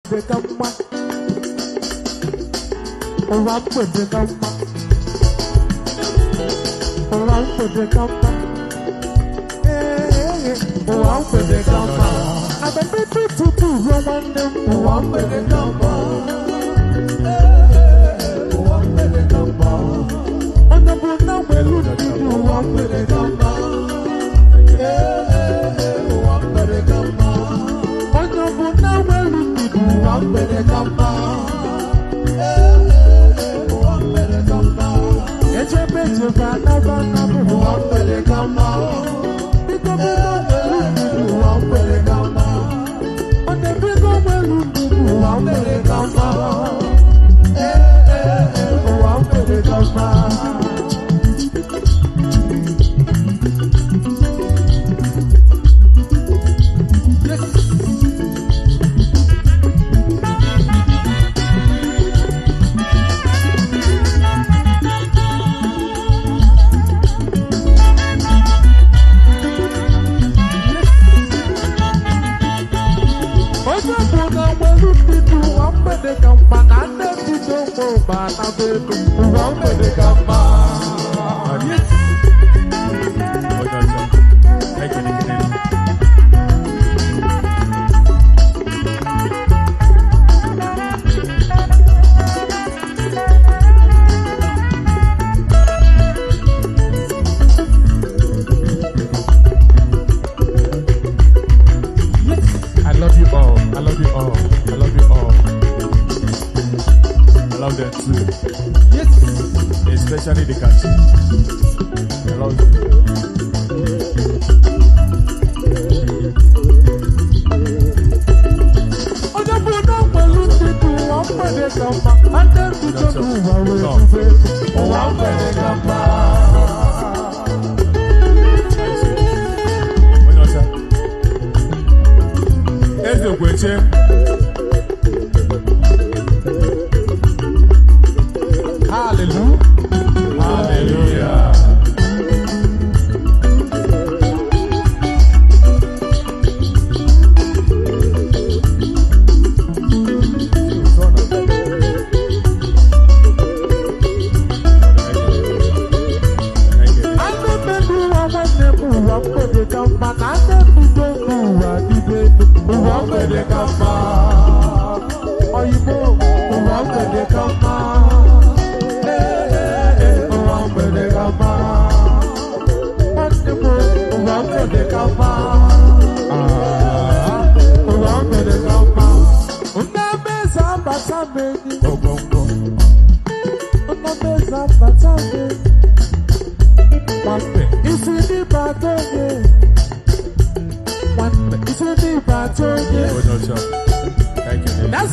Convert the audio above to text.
the gamma. Oh, I'm with the gamma. Oh, I'm with the gamma. Oh, I'm with the gamma. I'm a bit too Roman. Oh, I'm with the gamma. Oh, I'm with the gamma. On the boat now, we're looking. Oh, I'm with the gamma. Oh, I'm with the gamma. On the boat now, we're looking. Oh, I'm with the gamma. Especially the country. I love it. Hallelujah. Hallelujah. Thank you.